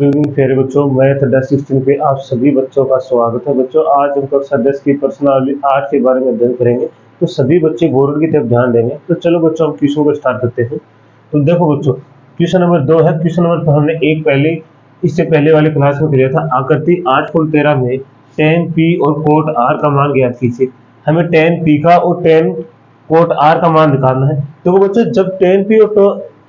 Evening प्यारे बच्चों, math 10 पे आप सभी बच्चों का स्वागत है। बच्चों, आज हम कक्षा 10 की पर्सनालिटी आर्ट के बारे में अध्ययन करेंगे। तो सभी बच्चे बोर्ड की तरफ ध्यान देंगे। तो चलो बच्चों, हम क्वेश्चन को स्टार्ट करते हैं। तो देखो बच्चों, क्वेश्चन नंबर 2 है। क्वेश्चन नंबर तो हमने इससे पहले वाली क्लास में किया था। आकृति 8.13 में tan p और cot r का मान ज्ञात कीजिए। हमें tan p का और tan cot r का मान निकालना है। देखो बच्चों, जब tan p और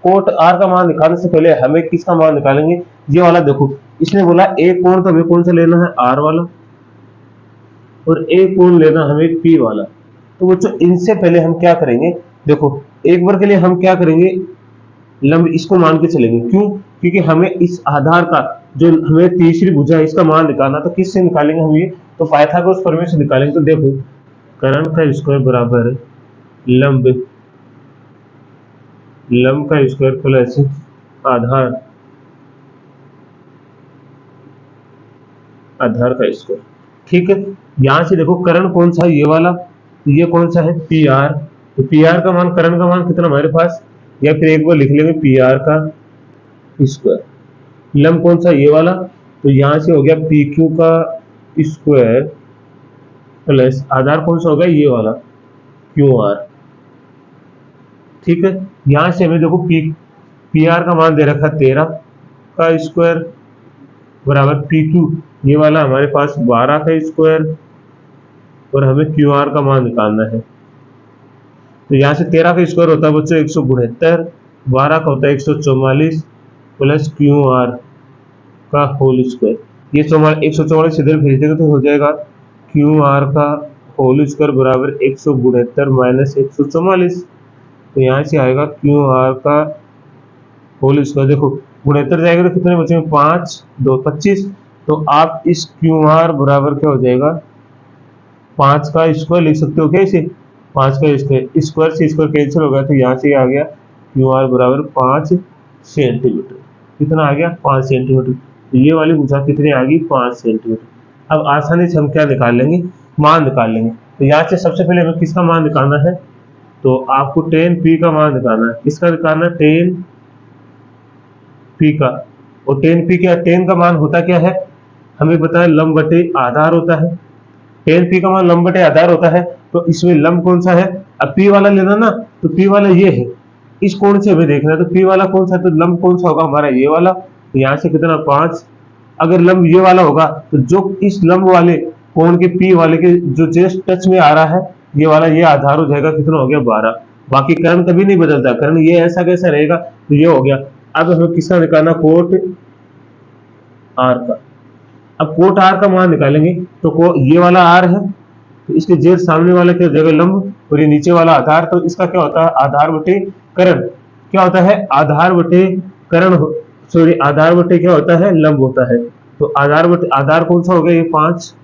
cot r का मान निकालने से पहले हमें किसका मान निकालेंगे? ये वाला। देखो, इसने बोला एक कोण, तो हमें कौन सा लेना है? R वाला। और एक कोण लेना हमें P वाला। तो बच्चों, इनसे पहले हम क्या करेंगे? देखो, एक बार के लिए हम क्या करेंगे? लंब इसको मान के चलेंगे। क्यों? क्योंकि हमें इस आधार का, जो हमें तीसरी भुजा है, इसका मान निकालना। तो किससे निकालेंगे हम ये? तो पाइथागोरस प्रमेय से निकालेंगे। तो देखो, कर्ण का स्क्वायर बराबर लंब का स्क्वायर प्लस आधार का स्क्वायर। ठीक है। यहां से देखो, कर्ण कौन सा है? ये वाला। ये कौन सा है? P R. तो पी आर का मान, कर्ण का मान कितना हमारे पास? या फिर एक बार लिख लेंगे पी आर का स्क्वायर। लंब कौन सा? ये वाला। तो यहां से हो गया पी क्यू का स्क्वायर प्लस आधार कौन सा होगा? ये वाला क्यू आर। ठीक है। यहां से हमें देखो, पी आर का मान दे रखा 13 का स्क्वायर बराबर पी क्यू, ये वाला हमारे पास 12 का स्क्वायर, और हमें क्यू आर का मान निकालना है। तो यहाँ से 13 का स्क्वायर होता है बच्चों 172, 12 का होता है 144 प्लस क्यू आर का होल स्क्वायर। ये 144 इधर भेज देगा तो हो जाएगा क्यू आर का होल स्क्वायर बराबर 172 माइनस 144। तो यहाँ से आएगा क्यू आर का होल स्क्वायर। देखो, 72 जाएगा तो कितने बचेंगे? 5 2 25। तो आप इस क्यू आर बराबर क्या हो जाएगा? 5 का स्क्वायर लिख सकते हो क्या इसे? 5 का स्क्वायर, स्क्वायर से स्क्वायर कैंसिल हो गया, तो यहाँ से आ गया क्यू आर बराबर 5 सेंटीमीटर। कितना आ गया? 5 सेंटीमीटर। तो ये वाली भुजा कितनी आ गई? 5 सेंटीमीटर। अब आसानी से हम क्या निकाल लेंगे? मान निकाल लेंगे। तो यहाँ से सबसे पहले हमें किसका मान निकालना है? तो आपको tan p का मान निकालना है। किसका निकालना है? tan p का। और tan p क्या? tan का मान होता क्या है? हमें पता है, लंब बटे आधार होता है। tan p का मान लंब बटे आधार होता है। तो इसमें लंब कौन सा है? अब p वाला लेना ना, तो p वाला ये है। इस कोण से हमें देखना है, तो p वाला कौन सा है? तो लंब कौन सा होगा हमारा? ये वाला। तो यहाँ से कितना? 5। अगर लंब ये वाला होगा, तो जो इस लंब वाले कोण के p वाले के जो जस्ट टच में आ रहा है, ये वाला, ये आधार हो जाएगा। कितना हो गया? 12। बाकी कर्ण कभी नहीं बदलता। कर्ण ये ऐसा कैसा रहेगा? तो ये हो गया। अब हमें किसका निकालना? कोट आर का। अब कोट आर का मान निकालेंगे। तो ये वाला आर है, तो इसके जेड सामने वाला क्या हो जाएगा? लंब। और ये नीचे वाला आधार, तो इसका क्या होता है? आधार बटे कर्ण। क्या होता है? आधार बटे कर्ण। सॉरी, आधार बटे क्या होता है? लंब होता है। तो आधार बटे आधार कौन सा हो गया? ये 5।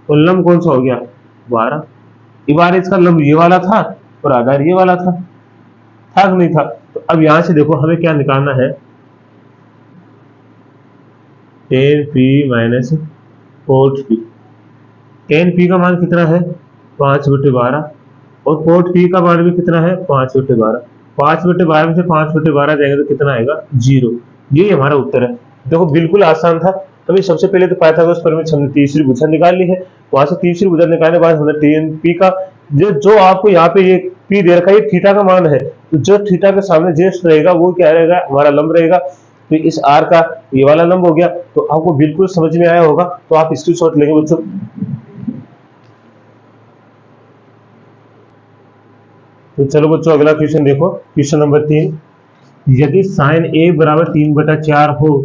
और लंब कौन सा हो गया? 12। इस बार इसका लंब ये वाला था और आधार ये वाला था कि नहीं था? तो अब यहां से देखो, हमें क्या निकालना है? tan p minus cot p। tan p का मान कितना है? 5/12। और cot p का मान भी कितना है? 5/12। 5/12 में से 5/12 जाएगा तो कितना आएगा? 0। यही हमारा उत्तर है। देखो, बिल्कुल आसान था। अभी सबसे पहले तो पाइथागोरस प्रमेय से हमने तीसरी भुजा निकाल ली है। वहां से तीसरी भुजा निकालने के बाद हमने tan p का, जो आपको यहाँ पे ये p दे रखा है, ये थीटा का मान है। तो जो थीटा के सामने जेस्ट रहेगा, वो क्या रहेगा? हमारा लंब रहेगा। तो इस आर का ये वाला लंब हो गया। तो आपको बिल्कुल समझ में आया होगा। तो आप स्क्रीनशॉट लेंगे बच्चों। तो चलो बच्चों, अगला क्वेश्चन देखो। Question number 3। यदि साइन ए बराबर 3/4 हो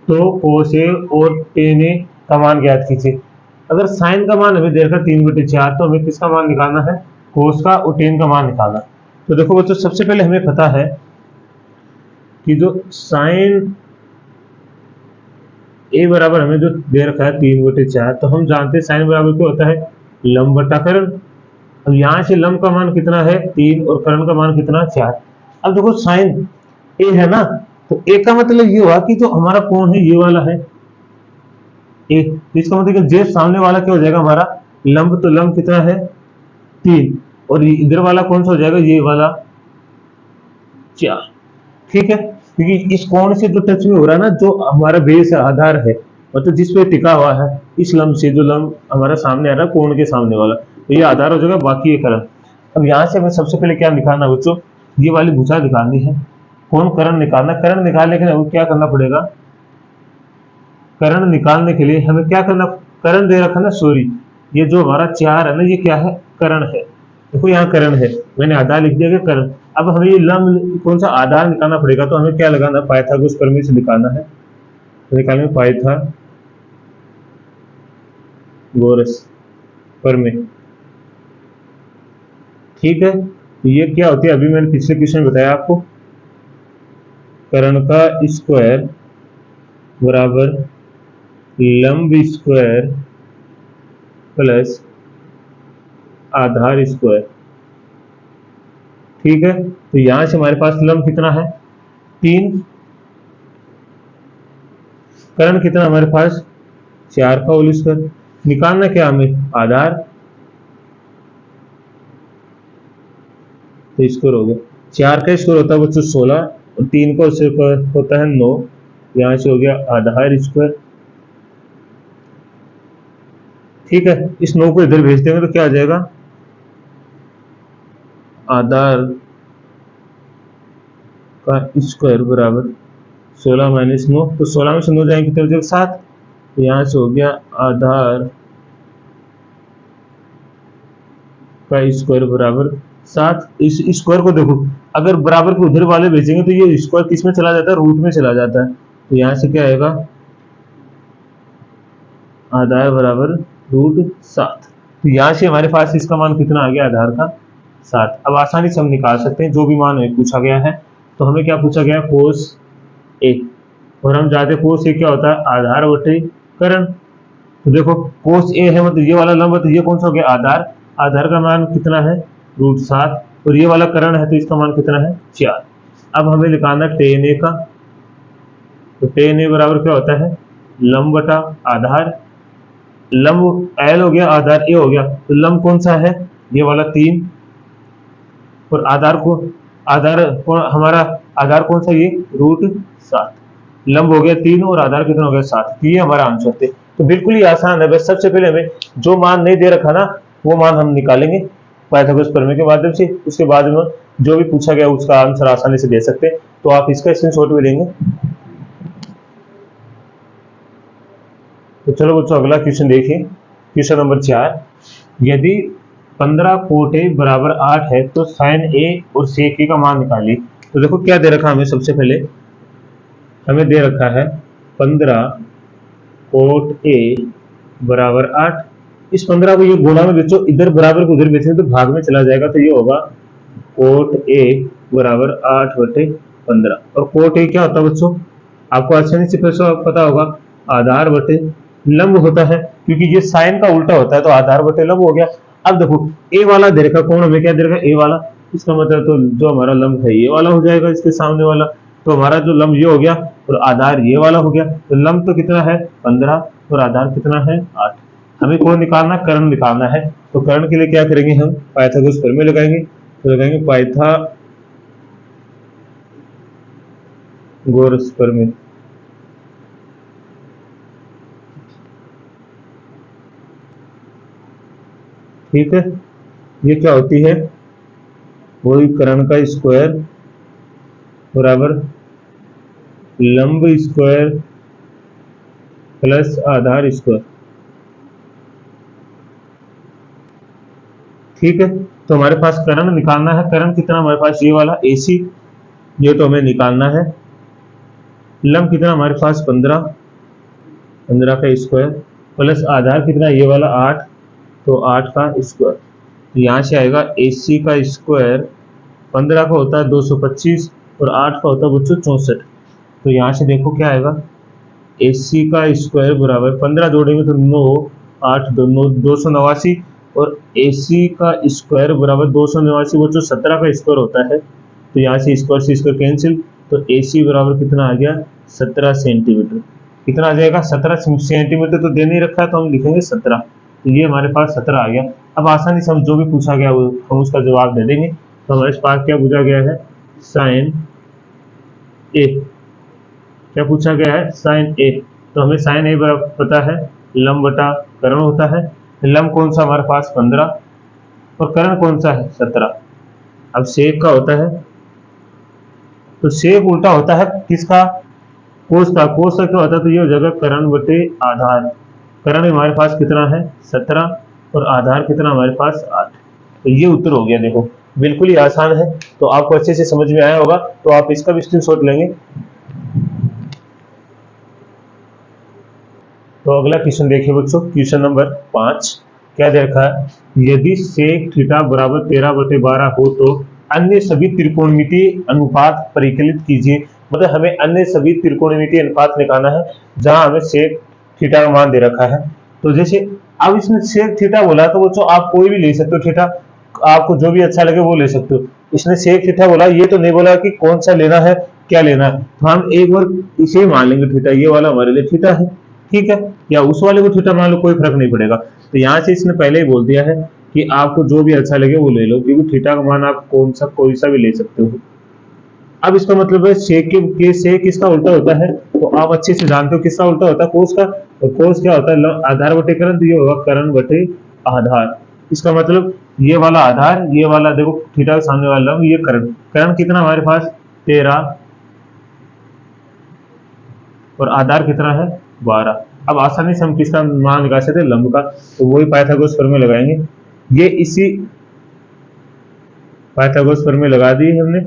तो cos ए और tan ए का मान ज्ञात कीजिए। अगर साइन का मान हमें दे रखा 3/4, तो हमें किसका मान निकालना है? cos का और tan का मान निकालना। तो देखो बच्चों, सबसे पहले हमें पता है कि जो साइन ए बराबर हमें जो दे रखा है 3/4, तो हम जानते हैं साइन बराबर क्या होता है? लंब बटा कर्ण। अब यहाँ से लंब का मान कितना है? 3, और कर्ण का मान कितना? 4। अब देखो, साइन ए है ना, तो ए का मतलब ये हुआ कि जो हमारा कोण है ये वाला है ए। इसका मतलब जेड सामने वाला क्या हो जाएगा हमारा? लंब। तो लंब कितना है? 3। और इधर वाला कौन सा हो जाएगा? ये वाला 4। ठीक है। क्योंकि इस कोण से जो टच में हो रहा है ना, जो हमारा बेस है, आधार है, मतलब जिस पे टिका हुआ है, इस लंब से जो लंब हमारा सामने आ रहा है कोण के सामने वाला, तो ये आधार हो जाएगा, बाकी ये करण। अब यहाँ से हमें सबसे पहले क्या निकालना है बच्चों, ये वाली भुजा निकालनी है, कौन करण निकालना। करण निकालने के लिए हमें क्या करना पड़ेगा, करण निकालने के लिए हमें क्या करना, करण दे रखा ना, सॉरी, ये जो हमारा 4 है ना, ये क्या है, करण है। देखो यहाँ करण है, मैंने आधार लिख दिया कि करण। अब हमें ये लंब कौन सा आधार निकालना पड़ेगा, तो हमें क्या लगाना, पाइथागोरस प्रमेय से निकालना है। तो निकालेंगे पाइथागोरस प्रमेय, ठीक है। तो ये क्या होती है, अभी मैंने पिछले क्वेश्चन में बताया आपको, करण का स्क्वायर बराबर लंब स्क्वायर प्लस आधार स्क्वायर, ठीक है। तो यहां से हमारे पास लंब कितना है, 3, करण कितना हमारे पास 4 का होल स्क्वायर। निकालना क्या हमें, आधार, तो स्क्वायर हो गया, 4 का स्क्वायर होता है बच्चों 16, और 3 का स्क्वायर होता है 9, यहां से हो गया आधार स्क्वायर, ठीक है। इस 9 को इधर भेज देंगे तो क्या आ जाएगा, आधार का स्क्वायर बराबर 16 माइनस 9, तो 16 में से 9 जाएंगे कितने हो जाएगा 7, तो यहाँ से हो गया आधार का स्क्वायर बराबर 7। इस स्क्वायर को देखो, अगर बराबर के उधर वाले भेजेंगे तो ये स्क्वायर किस में चला जाता है, रूट में चला जाता है, तो यहाँ से क्या आएगा, आधार बराबर √7। तो यहाँ से हमारे पास इसका मान कितना आ गया, आधार का 7। अब आसानी से हम निकाल सकते हैं जो भी मान हमें पूछा गया है। तो हमें क्या पूछा गया, कोस ए, और हम जानते हैं कोस ए क्या होता है, आधार बटे करण। तो देखो कोस ए है मतलब ये वाला लंब, तो ये कौन सा हो गया, आधार, आधार का मान कितना है √7, और ये वाला करण है तो इसका मान कितना है 4। अब हमें निकालना टेन ए का, तो टेन ए बराबर क्या होता है, लंब बटा आधार, लंब एल हो गया, आधार ए हो गया, तो लंब कौन सा है, ये वाला 3, और आधार को, आधार हमारा आधार कौन सा, ये √7, लंब हो गया 3 और आधार कितना हो गया 7। तो ये हमारा आंसर थे। तो बिल्कुल ही आसान है, बस सबसे पहले हमें जो मान नहीं दे रखा ना, वो मान हम निकालेंगे पाइथागोरस प्रमेय के माध्यम से, उसके बाद में जो भी पूछा गया उसका आंसर आसानी से दे सकते हैं। तो आप इसका स्क्रीनशॉट भी लेंगे। तो चलो बच्चों अगला क्वेश्चन देखिए, क्वेश्चन नंबर 4, यदि 15 कोट ए बराबर 8 है तो साइन ए और सेक ए का मान निकालिए। तो देखो क्या दे रखा हमें, सबसे पहले हमें दे रखा है 15 कोट ए बराबर 8। इस 15 को ये गुणा में बेचो, इधर बराबर को उधर बेचेंगे तो भाग में चला जाएगा, तो ये होगा कोट ए बराबर 8/15। और कोट ए क्या होता है बच्चों, आपको आसानी से पता होगा, आधार बटे लंब होता है, क्योंकि ये साइन का उल्टा होता है, तो आधार बटे लंब हो गया। अब देखो ए वाला दे रखा, कौन हमें क्या दे रखा, ए वाला, इसका मतलब तो जो हमारा लंब है ये वाला हो जाएगा, इसके सामने वाला, तो हमारा जो लंब ये हो गया और आधार ये वाला हो गया। तो लंब तो कितना है 15 और आधार कितना है 8। हमें कौन निकालना, कर्ण निकालना है। तो कर्ण के लिए क्या करेंगे, हम पाइथागोरस प्रमेय लगाएंगे। तो लगाएंगे पाइथागोरस प्रमेय, ठीक है। ये क्या होती है, वही कर्ण का स्क्वायर बराबर लंब स्क्वायर प्लस आधार स्क्वायर, ठीक है। तो हमारे पास कर्ण निकालना है, कर्ण कितना हमारे पास ये वाला AC, ये तो हमें निकालना है। लंब कितना हमारे पास 15 का स्क्वायर प्लस आधार कितना ये वाला 8, तो 8 का स्क्वायर। तो यहाँ से आएगा AC का स्क्वायर 15 का होता है 225 और 8 का होता है बच्चों 64। तो यहाँ से देखो क्या आएगा, AC का स्क्वायर बराबर 15 जोड़ेंगे तो 9 8 289, और AC का स्क्वायर बराबर 289 बच्चों 17 का स्क्वायर होता है। तो यहाँ से स्क्वायर से स्क्वायर कैंसिल, तो AC बराबर कितना आ गया 17 सेंटीमीटर। कितना आ जाएगा 17 सेंटीमीटर, तो दे नहीं रखा है तो हम लिखेंगे 17। तो ये हमारे पास 17 आ गया। अब आसानी से हम जो भी पूछा गया वो हम उसका जवाब दे देंगे। तो हमारे पास क्या पूछा गया है, साइन ए क्या पूछा गया है, साइन ए। तो हमें साइन ए बराबर पता है लंब बटा कर्ण होता है। लंब कौन सा हमारे पास 15 और कर्ण कौन सा है 17। अब सेक का होता है, तो सेक उल्टा होता है किसका, कोस का। कोस का क्या होता है, तो ये हो जाएगा कर्ण बटे आधार। कर्ण हमारे पास कितना है 17 और आधार कितना हमारे पास 8। तो ये उत्तर हो गया। देखो बिल्कुल ही आसान है, तो आपको अच्छे से समझ में आया होगा, तो आप इसका भी स्क्रीनशॉट लेंगे। तो अगला क्वेश्चन देखिए बच्चों, क्वेश्चन नंबर 5 क्या दे रखा है, यदि सेक थीटा बराबर 13/12 हो तो अन्य सभी त्रिकोणमितीय अनुपात परिकलित कीजिए। मतलब हमें अन्य सभी त्रिकोणमितीय अनुपात निकालना है जहां हमें सेक थीटा का मान दे रखा है। तो जैसे अब इसमें सेक थीटा बोला, तो बच्चों आप कोई भी ले सकते हो थीटा, आपको जो भी अच्छा लगे वो ले सकते हो। इसने सेक थीटा बोला, ये तो नहीं बोला कि कौन सा लेना है, क्या लेना है। तो हम एक बार इसे मान लेंगे थीटा, ये वाला हमारे लिए थीटा है, ठीक है, या उस वाले को थीटा मान लो, कोई फर्क नहीं पड़ेगा। तो यहाँ से इसने पहले ही बोल दिया है कि आपको जो भी अच्छा लगे वो ले लो, क्योंकि थीटा का मान आप कोई सा भी ले सकते हो। अब इसका मतलब है सेक के सेक किसका उल्टा होता है, तो आप अच्छे से जानते हो किसका उल्टा होता है, कोस का। तो कोस क्या होता है, आधार बटे कर्ण, तो ये होगा कर्ण बटे आधार। इसका मतलब ये वाला आधार, ये वाला देखो थीटा के सामने वाला लंब, ये कर्ण। कर्ण कितना हमारे पास 13 और आधार कितना है 12। अब आसानी से हम किसका मान निकाल सकते हैं, लंब का। तो वही पाइथागोरस प्रमेय लगाएंगे। ये इसी पाइथागोरस प्रमेय लगा दी हमने।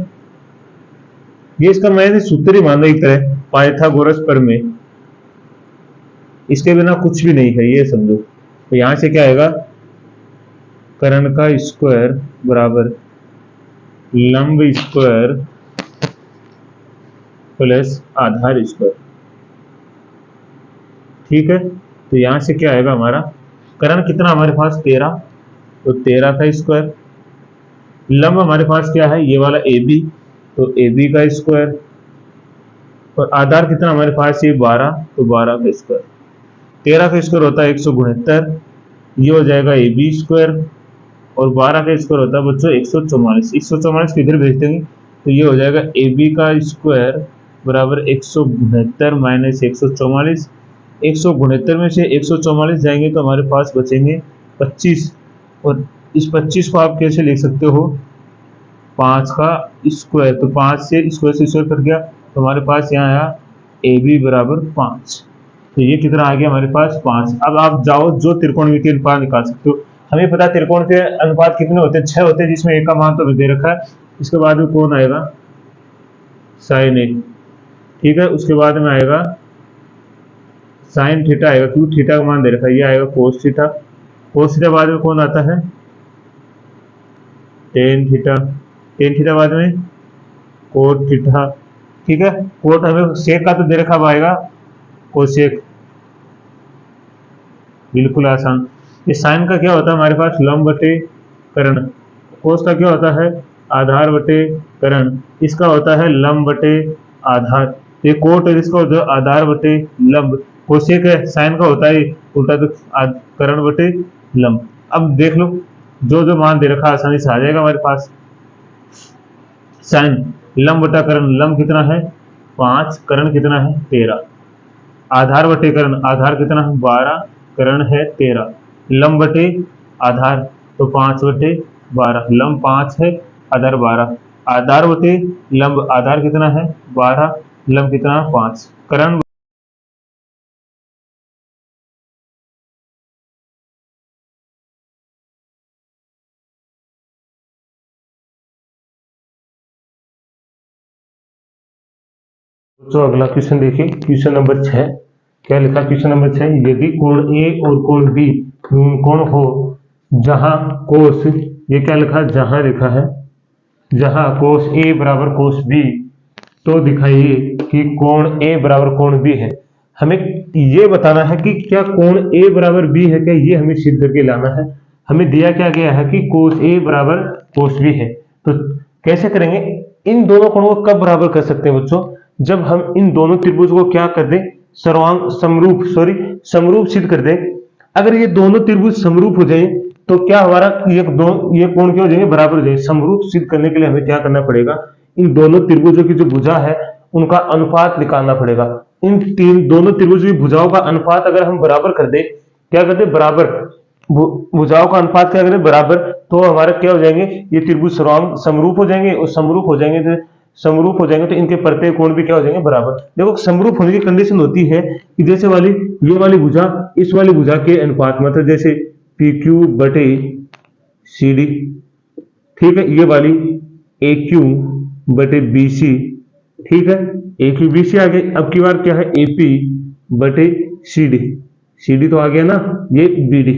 ये इसका मैंने सूत्र ही मान लो एक तरह, पाइथागोरस प्रमेय, इसके बिना कुछ भी नहीं है, ये समझो। तो यहां से क्या आएगा, कर्ण का स्क्वायर बराबर लंब स्क्वायर प्लस आधार स्क्वायर, ठीक है। तो यहां से क्या आएगा हमारा, कर्ण कितना हमारे पास 13, तो 13 का स्क्वायर। लंब हमारे पास क्या है, ये वाला ए बी, तो ए बी का स्क्वायर। और आधार कितना हमारे पास ये 12, तो 12 का स्क्वायर। 13 का स्क्वायर होता है 169, ये हो जाएगा ए बी स्क्वायर। और 12 का स्क्वायर होता है बच्चों 144। 144 किधर भेज देंगे, तो ये हो जाएगा ए बी का स्क्वायर बराबर 169 माइनस 144। 169 में से 144 जाएंगे तो हमारे पास बचेंगे 25। और इस 25 को आप कैसे लिख सकते हो, 5 का स्क्वायर। तो 5 से स्क्वायर कट गया, तो हमारे पास यहाँ आया ए बी बराबर 5। तो ये कितना आ गया हमारे पास 5। अब आप जाओ जो त्रिकोणमितीय अनुपात निकाल सकते हो। हमें पता है त्रिकोण के अनुपात कितने होते हैं, 6 होते हैं, जिसमें एक का मान तो दे रखा है। इसके बाद में कौन आएगा, साइन ए, ठीक है। उसके बाद में आएगा साइन थीटा आएगा, क्योंकि थीटा का मान दे रखा है। ये आएगा कोस थीटा। कोस थीटा बाद में कौन आता है, टेन थीटा। टेन थीटा बाद में कोट थीटा, ठीक है। कोट हमें सेक का तो दे रखा आएगा कोसेक, बिल्कुल आसान। ये साइन का क्या होता है हमारे पास, लंब बटे कर्ण। कोस का क्या होता है, आधार बटे कर्ण। इसका होता है लंब बटे आधार। ये कोट है, इसका होता है आधार बटे लंब। कोसेक है, साइन का होता है उल्टा, तो कर्ण बटे लंब। अब देख लो जो जो मान दे रखा आसानी से आ जाएगा हमारे पास। साइन लंब बटा कर्ण, लंब कितना है 5, कर्ण कितना है 13। आधार बटे कर्ण, आधार कितना है 12, कर्ण है 13। लंब बटे आधार, तो 5 बटे 12। लंब 5 है, आधार 12। आधार बटे लंब, आधार कितना है 12, लंब कितना है 5, कर्ण। तो अगला क्वेश्चन देखिए, क्वेश्चन नंबर 6 क्या लिखा, क्वेश्चन नंबर 6, यदि कोण ए और कोण बी कोण हो जहां कोस, ये क्या लिखा, जहां लिखा है, जहां कोस ए बराबर कोस बी, तो दिखाइए कि कोण ए बराबर कोण बी है। हमें ये बताना है कि क्या कोण ए बराबर बी है क्या, ये हमें सिद्ध करके लाना है। हमें दिया क्या गया है कि कोस ए बराबर कोस बी है। तो कैसे करेंगे, इन दोनों कोणों को कब बराबर कर सकते हैं बच्चों, जब हम इन दोनों त्रिभुज को क्या कर दें, समरूप सिद्ध कर दें। अगर ये दोनों त्रिभुज समरूप हो जाए तो क्या हमारा ये कोण क्या हो जाएंगे, बराबर हो जाएंगे। समरूप सिद्ध करने के लिए हमें क्या करना पड़ेगा, इन दोनों त्रिभुजों की जो भुजा है उनका अनुपात निकालना पड़ेगा। इन तीन दोनों त्रिभुज की भुजाओं का अनुपात अगर हम बराबर कर दे, क्या करते बराबर, भुजाओं का अनुपात क्या करें बराबर, तो हमारे क्या हो जाएंगे, ये त्रिभुज समरूप हो जाएंगे, और समरूप हो जाएंगे तो इनके प्रत्येक कोण भी क्या हो जाएंगे बराबर। देखो समरूप होने की कंडीशन होती है कि जैसे ये वाली भुजा इस वाली भुजा के अनुपात, मतलब जैसे पी क्यू बटे सी डी, ठीक है, ये वाली ए क्यू बटे बी सी, ठीक है, ए क्यू बी सी आ गए। अब की बार क्या है, ए पी बटे सी डी तो आ गया ना, ये बी डी।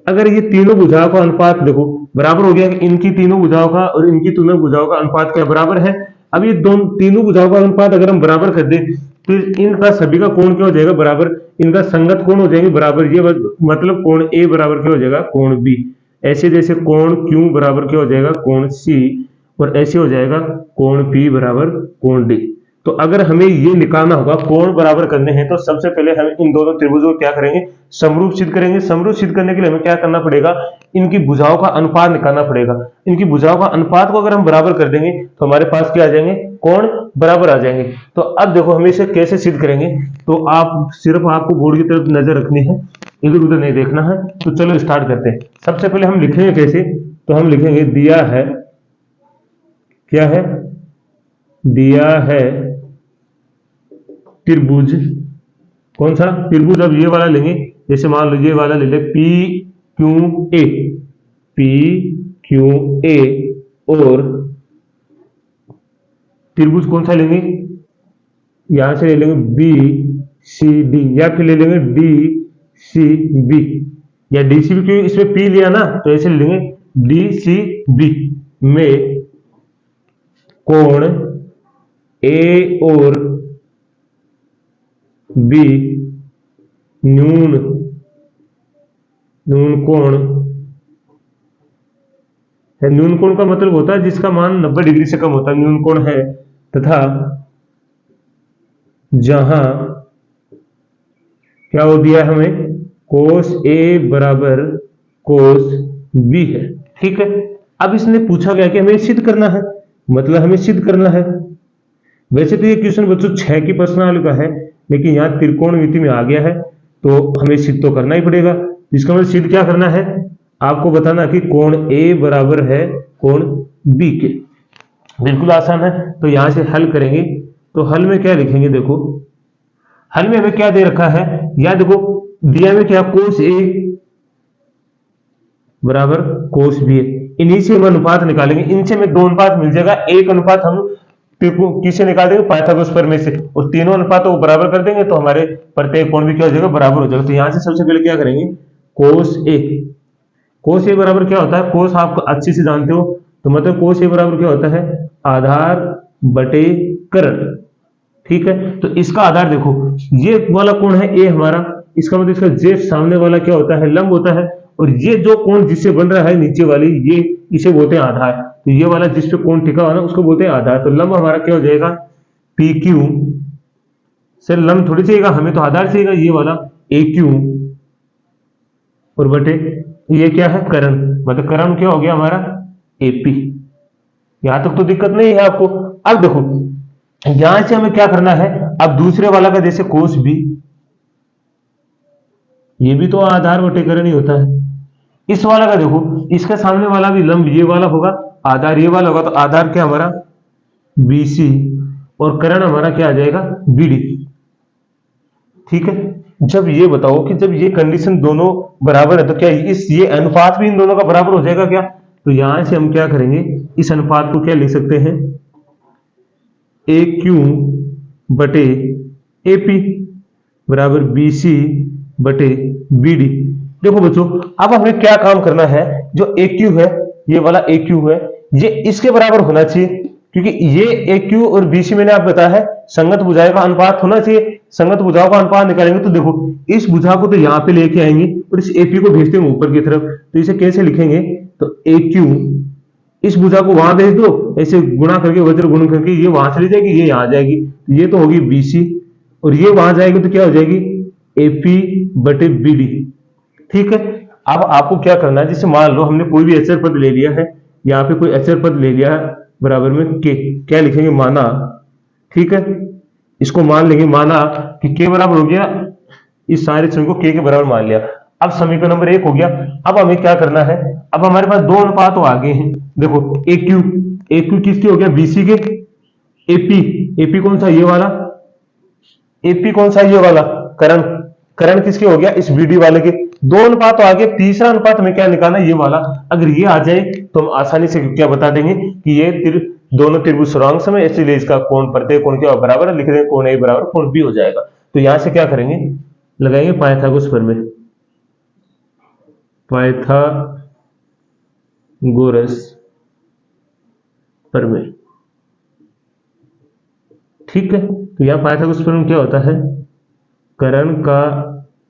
अगर ये तीनों भुजाओं का अनुपात देखो बराबर हो गया कि इनकी तीनों भुजाओं का और इनकी तीनों भुजाओं का अनुपात क्या बराबर है। अब ये तीनों भुजाओं का अनुपात अगर हम बराबर कर दें तो इनका सभी का कोण क्या हो जाएगा बराबर, इनका संगत कोण हो जाएंगे बराबर। ये मतलब कोण ए बराबर क्या हो जाएगा कोण बी, ऐसे जैसे कोण क्यू बराबर क्या हो जाएगा कोण सी, और ऐसे हो जाएगा कोण पी बराबर कोण डी। तो अगर हमें ये निकालना होगा कोण बराबर करने हैं तो सबसे पहले हम इन दोनों त्रिभुजों को क्या करेंगे, समरूप सिद्ध करेंगे। समरूप सिद्ध करने के लिए हमें क्या करना पड़ेगा, इनकी भुजाओं का अनुपात निकालना पड़ेगा। इनकी भुजाओं का अनुपात को अगर हम बराबर कर देंगे तो हमारे पास क्या आ जाएंगे, कोण बराबर आ जाएंगे। तो अब देखो हमें इसे कैसे सिद्ध करेंगे, तो आप सिर्फ आपको बोर्ड की तरफ नजर रखनी है, इधर उधर नहीं देखना है। तो चलो स्टार्ट करते हैं। सबसे पहले हम लिखेंगे कैसे, तो हम लिखेंगे दिया है, क्या है, दिया है त्रिभुज, कौन सा त्रिभुज, अब ये वाला लेंगे, जैसे मान लो ये वाला ले ले पी क्यू ए, और त्रिभुज कौन सा लेंगे, यहां से ले लेंगे बी सी डी, या फिर ले लेंगे डी सी बी, या डी सी बी, क्योंकि इसमें पी लिया ना तो ऐसे ले लेंगे डी सी बी में कोण ए और बी न्यून कोण है। न्यून कोण का मतलब होता है जिसका मान 90 डिग्री से कम होता है, न्यून कोण है, तथा जहां क्या हो दिया है हमें, कोस ए बराबर कोस बी है, ठीक है। अब इसने पूछा गया कि हमें सिद्ध करना है, मतलब हमें सिद्ध करना है। वैसे तो ये क्वेश्चन बच्चों 6 की प्रश्नावली का है, लेकिन यहाँ त्रिकोणमिति में आ गया है तो हमें सिद्ध तो करना ही पड़ेगा। इसका मतलब सिद्ध क्या करना है, आपको बताना कि कोण ए बराबर है कोण बी के। बिल्कुल आसान है। तो यहां से हल करेंगे, तो हल में क्या लिखेंगे, देखो हल में हमें क्या दे रखा है, या देखो दिया में क्या, कोस ए बराबर कोस बी, इन्हीं से हम अनुपात निकालेंगे। इनसे हमें दो अनुपात मिल जाएगा, एक अनुपात हम किसे निकाल देंगे, पाइथागोरस प्रमेय से, और तीनों अनुपातों को बराबर कर देंगे तो हमारे प्रत्येक कोण भी क्या हो जाएगा बराबर हो जाएगा। तो यहां से सबसे पहले क्या करेंगे, कोस ए बराबर क्या होता है, कोस आप अच्छे से जानते हो, तो मतलब कोस ए बराबर क्या होता है, आधार बटे कर्ण, ठीक है। तो इसका आधार देखो, ये वाला कोण है ए हमारा, इसका मतलब इसका जेड सामने वाला क्या होता है, लंब होता है, और ये जो कोण जिससे बन रहा है नीचे वाली, ये इसे बोलते हैं आधार। तो ये वाला जिस पे कोण टिका हुआ ना उसको बोलते हैं आधार। तो लंब हमारा क्या हो जाएगा, पी क्यू से लंब थोड़ी चाहिएगा हमें, तो आधार चाहिएगा ये वाला ए क्यू, और बटे ये क्या है कर्ण, मतलब कर्ण क्या हो गया हमारा एपी। यहां तक तो दिक्कत नहीं है आपको। अब देखो यहां से हमें क्या करना है, अब दूसरे वाला का जैसे कोस बी, ये भी तो आधार बटे कर्ण ही होता है। इस वाला का देखो, इसका सामने वाला भी लंब ये वाला होगा, आधार ये वाला होगा, तो आधार क्या हमारा BC, और कर्ण हमारा क्या आ जाएगा BD, ठीक है। जब ये बताओ कि जब ये कंडीशन दोनों बराबर है तो क्या ये अनुपात भी इन दोनों का बराबर हो जाएगा क्या, तो यहां से हम क्या करेंगे, इस अनुपात को क्या लिख सकते हैं, AQ बटे AP बराबर BC बटे BD। देखो बच्चों अब हमें क्या काम करना है, जो AQ है, ये वाला AQ है, ये इसके बराबर होना चाहिए, क्योंकि ये AQ और BC मैंने आप बताया है संगत भुजाओं का अनुपात होना चाहिए। संगत भुजाओं का अनुपात निकालेंगे तो देखो इस भुजा को तो यहाँ पे लेके आएंगे और इस AP को भेजते हैं ऊपर की तरफ, तो इसे कैसे लिखेंगे, तो AQ इस भुजा को वहां भेज दो, ऐसे गुणा करके वज्र गुण करके ये वहां चली जाएगी, ये यहाँ आ जाएगी, तो ये तो होगी BC, और ये वहां जाएगी तो क्या हो जाएगी AP बटे BD, ठीक है। अब आपको क्या करना है, जैसे मान लो हमने कोई भी अचर पद ले लिया है, यहाँ पे कोई अचर पद ले लिया है बराबर में के, क्या लिखेंगे, माना ठीक है, इसको मान लेंगे, माना कि के बराबर हो गया, इस सारे समीकरण को के के बराबर मान लिया। अब समीकरण नंबर 1 हो गया। अब हमें क्या करना है, अब हमारे पास दो अनुपात तो आगे हैं। देखो AQ, AQ किसके हो गया, BC के। AP, AP कौन सा, ये वाला। AP कौन सा, ये वाला। करण, करण किसके हो गया, इस BD वाले के। दो अनुपात तो आगे, तीसरा अनुपात हमें क्या निकालना है, ये वाला। अगर ये आ जाए तो हम आसानी से क्या बता देंगे कि ये दोनों त्रिभुज सुरांग समय, इसलिए इसका कोण प्रत्येक कोण के बराबर है, लिख देंगे कोण A बराबर कोण B हो जाएगा। तो यहां से क्या करेंगे, लगाएंगे पाइथागोरस प्रमेय, पाइथागोरस प्रमेय। ठीक है, तो यहां पाइथागोरस प्रमेय क्या होता है, करण का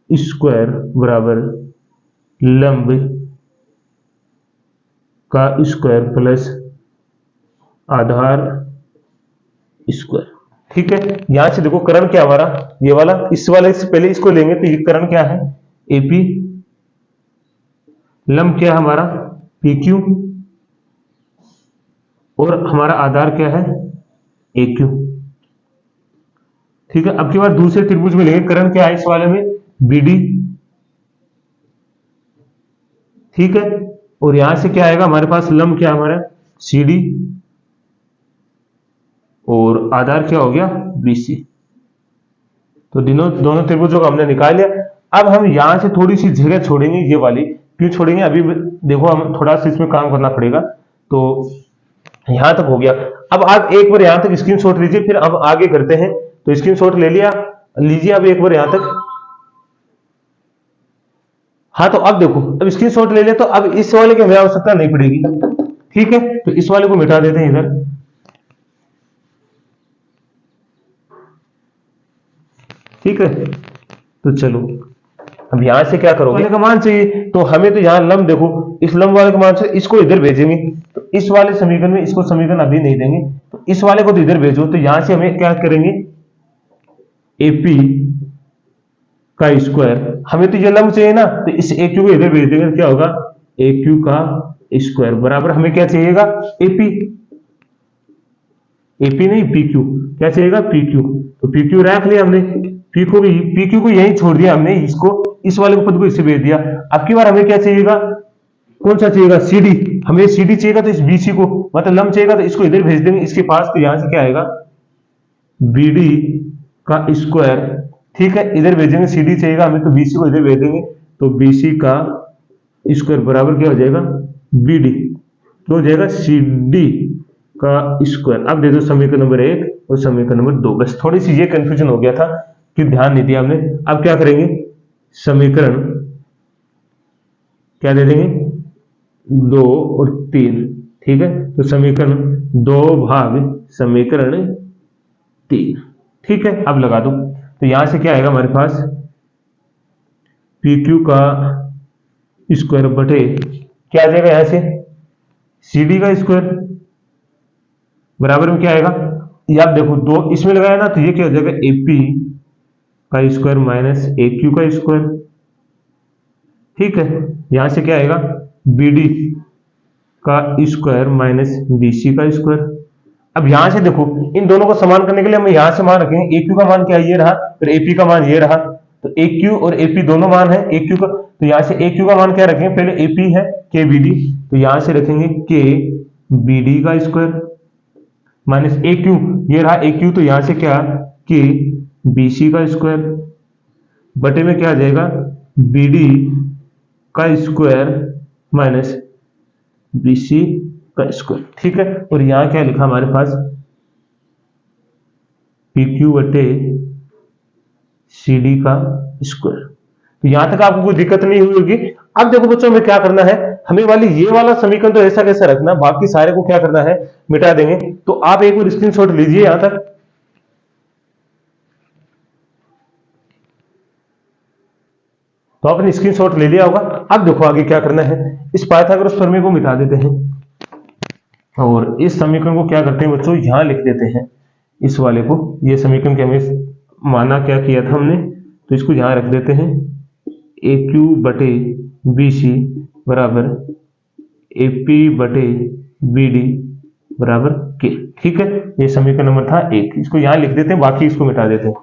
स्क्वायर बराबर लंब का स्क्वायर प्लस आधार स्क्वायर। ठीक है, यहां से देखो करण क्या हमारा, ये वाला, इस वाले से पहले इसको लेंगे तो ये करण क्या है, AP, लंब क्या है हमारा PQ, और हमारा आधार क्या है AQ। ठीक है, अब की बार दूसरे त्रिभुज में लेंगे, करण क्या है इस वाले में BD। ठीक है, और यहां से क्या आएगा हमारे पास, लंब क्या हमारा CD, और आधार क्या हो गया BC। तो दोनों त्रिभुजों को हमने निकाल लिया। अब हम यहां से थोड़ी सी जगह छोड़ेंगे, ये वाली क्यों छोड़ेंगे, अभी देखो हम थोड़ा सा इसमें काम करना पड़ेगा। तो यहां तक हो गया। अब आप एक बार यहां तक स्क्रीनशॉट लीजिए, फिर अब आगे करते हैं। तो स्क्रीनशॉट ले लिया, लीजिए अब एक बार यहां तक। हाँ, तो अब देखो, अब स्क्रीनशॉट ले लिया, तो अब इस वाले की हमें आवश्यकता नहीं पड़ेगी। ठीक है, तो इस वाले को मिटा देते हैं इधर। ठीक है, तो चलो अब यहां से क्या करोगे, वाले का मान चाहिए, तो हमें तो यहां लंब देखो, इस लंब वाले का मान से इसको इधर भेजेंगे। तो इस वाले समीकरण में इसको समीकरण अभी नहीं देंगे, तो इस वाले को तो इधर भेजो। तो यहां से हमें क्या करेंगे, AP का स्क्वायर, हमें तो ये लंब चाहिए ना, तो इस AQ को इधर भेज देंगे, क्या होगा AQ का स्क्वायर बराबर हमें क्या चाहिएगा, AP, AP नहीं PQ, क्या चाहिएगा PQ। तो PQ रख लिया हमने, PQ को यहीं छोड़ दिया हमने, इसको इस वाले को पद को इससे भेज दिया। अब की बार हमें क्या चाहिएगा, कौन सा चाहिएगा, CD। हमें CD चाहिएगा तो इस BC को, मतलब लंब चाहिएगा तो इसको इधर भेज देंगे इसके पास। तो यहां से क्या आएगा, BD का स्क्वायर। ठीक है, इधर भेजेंगे, CD चाहिएगा हमें तो BC को इधर भेज देंगे। तो BC का स्क्वायर बराबर क्या हो जाएगा BD, तो हो जाएगा CD का स्क्वायर। अब दे दो समीकरण नंबर 1 और समीकरण नंबर 2। बस थोड़ी सी ये कंफ्यूजन हो गया था कि ध्यान नहीं दिया हमने। अब क्या करेंगे, समीकरण क्या दे देंगे 2 और 3। ठीक है, तो समीकरण 2 भाग समीकरण 3। ठीक है, अब लगा दो। तो यहां से क्या आएगा हमारे पास, PQ का स्क्वायर बटे क्या आ जाएगा, यहां से CD का स्क्वायर बराबर में क्या आएगा, ये आप देखो 2 इसमें लगाया ना, तो ये क्या हो जाएगा AP का स्क्वायर माइनस AQ का स्क्वायर। ठीक है, यहां से क्या आएगा BD का स्क्वायर माइनस BC का स्क्वायर। अब यहां से देखो, इन दोनों को समान करने के लिए हम यहां से मान रखेंगे, AQ का मान क्या ये रहा, फिर AP का मान ये रहा। तो AQ और AP दोनों मान है AQ का, तो यहां से AQ का मान क्या रखेंगे, पहले AP है KBD, तो यहां से रखेंगे KBD का स्क्वायर माइनस AQ, ये रहा AQ, तो यहां से क्या KBC का स्क्वायर बटे में क्या आ जाएगा BD का स्क्वायर माइनस BC का स्क्वायर। ठीक है, और यहां क्या लिखा हमारे पास PQ बटे CD का स्क्वायर। तो यहां तक आपको कोई दिक्कत नहीं हुई होगी। अब देखो बच्चों, हमें क्या करना है, हमें ये वाला समीकरण तो ऐसा कैसा रखना, बाकी सारे को क्या करना है मिटा देंगे। तो आप एक बार स्क्रीनशॉट लीजिए यहां तक। तो आपने स्क्रीनशॉट ले लिया होगा। अब देखो आगे क्या करना है, इस पाइथागोरस प्रमेय को मिटा देते हैं और इस समीकरण को क्या करते हैं बच्चों, यहां लिख देते हैं इस वाले को। ये समीकरण के हमें माना क्या किया था हमने, तो इसको यहां रख देते हैं AQ बटे BC बराबर AP बटे BD बराबर के। ठीक है, ये समीकरण नंबर था 1। इसको यहां लिख देते हैं, बाकी इसको मिटा देते हैं।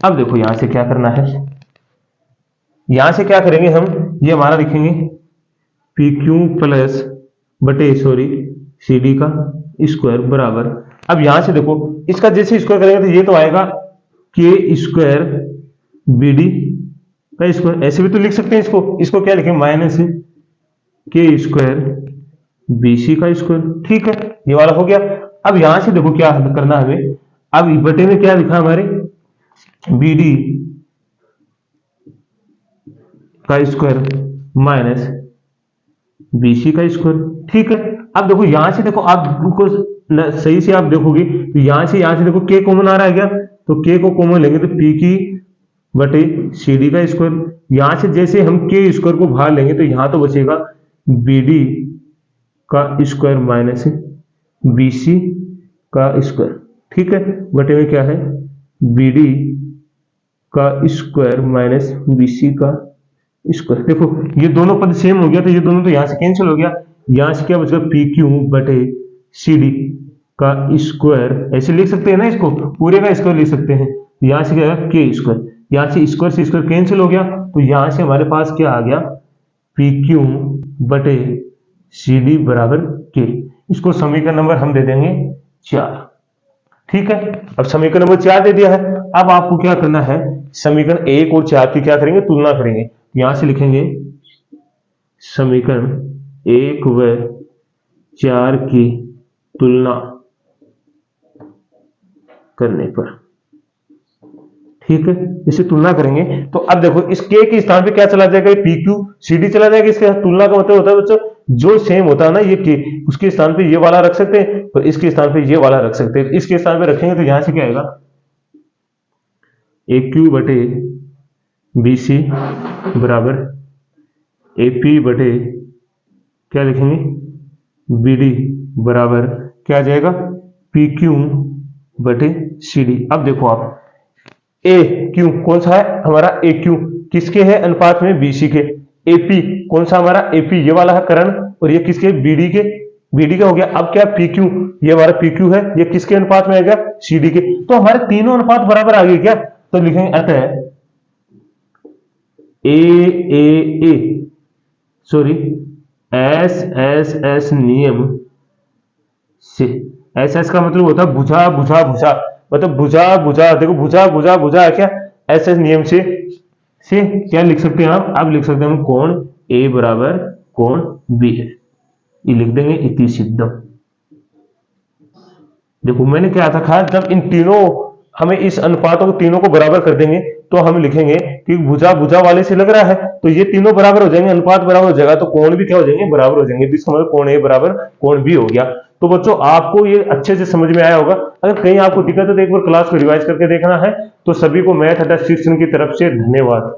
अब देखो यहां से क्या करना है, यहां से क्या करेंगे हम, ये हमारा लिखेंगे पी क्यू प्लस बटे सॉरी सी डी का स्क्वायर बराबर, अब यहां से देखो इसका जैसे स्क्वायर करेंगे तो ये तो आएगा के स्क्वायर बी डी का स्क्वायर, ऐसे भी तो लिख सकते हैं इसको, इसको क्या लिखेंगे माइनस के स्क्वायर बी सी का स्क्वायर। ठीक है, ये वाला हो गया। अब यहां से देखो क्या करना है हमें, अब बटे में क्या लिखा हमारे बी डी का स्क्वायर माइनस बीसी का स्क्वायर। ठीक है, अब देखो यहां से देखो आपको सही से आप देखोगे तो यहां से देखो के कॉमन आ रहा है क्या, तो के को कॉमन लेंगे तो पी की बटे सी डी का स्क्वायर। यहां से जैसे हम के स्क्वायर को बाहर लेंगे तो यहां तो बचेगा बी डी का स्क्वायर माइनस बी सी का स्क्वायर। ठीक है, बटे में क्या है बी डी का स्क्वायर माइनस बी सी का स्क्वायर। देखो ये दोनों पद सेम हो गया तो ये दोनों तो यहां से कैंसिल हो गया, यहां से क्या बचेगा पी क्यू बटे सी डी का स्क्वायर, ऐसे लिख सकते हैं ना, इसको पूरे का स्क्वायर लिख सकते हैं। यहां से क्या आएगा के स्क्वायर, यहां से स्क्वायर कैंसिल हो गया तो यहां से हमारे पास क्या आ गया पी क्यू बटे सी डी बराबर के। इसको समीकरण नंबर हम दे देंगे 4। ठीक है, अब समीकरण नंबर 4 दे दिया है। अब आपको क्या करना है, समीकरण 1 और 4 की क्या करेंगे तुलना करेंगे। यहां से लिखेंगे समीकरण 1 व 4 की तुलना करने पर। ठीक है, इसे तुलना करेंगे तो अब देखो इस के के स्थान पे क्या चला जाएगा, पी क्यू सी डी चला जाएगा। इसके तुलना का मतलब होता है बच्चों जो सेम होता है ना ये के, उसके स्थान पे ये वाला रख सकते हैं और इसके स्थान पे ये वाला रख सकते हैं। इसके स्थान पे रखेंगे तो यहां से क्या आएगा ए क्यू बटे बी सी बराबर ए पी बटे क्या लिखेंगे बी डी बराबर क्या आ जाएगा पी क्यू बटे सी डी। अब देखो आप ए क्यू कौन सा है हमारा ए क्यू, किसके है अनुपात में बीसी के। एपी कौन सा हमारा एपी ये वाला है करण, और ये किसके बीडी के, बीडी का हो गया। अब क्या पी क्यू, ये हमारा पी क्यू है, ये किसके अनुपात में आएगा सीडी के। तो हमारे तीनों अनुपात बराबर आ गए क्या, तो लिखेंगे अतः ए सॉरी एस एस एस नियम से, एस एस का मतलब होता है भुजा भुजा भुजा, मतलब भुजा भुजा, देखो भुजा भुजा भुजा है क्या, एस एस नियम से क्या लिख सकते हैं हम, अब लिख सकते हैं हम कोण ए बराबर कोण बी है, ये लिख देंगे इति सिद्धम। देखो मैंने क्या था जब इन तीनों हमें इस अनुपातों को तीनों को बराबर कर देंगे तो हम लिखेंगे कि भुजा भुजा वाले से लग रहा है तो ये तीनों बराबर हो जाएंगे, अनुपात बराबर हो जाएगा तो कोण भी क्या हो जाएंगे बराबर हो जाएंगे। तो इसका मतलब कोण ए बराबर कोण बी हो गया। तो बच्चों आपको ये अच्छे से समझ में आया होगा। अगर कहीं आपको दिक्कत है तो एक बार क्लास को रिवाइज करके देखना है। तो सभी को मैथ अटैच सेक्शन की तरफ से धन्यवाद।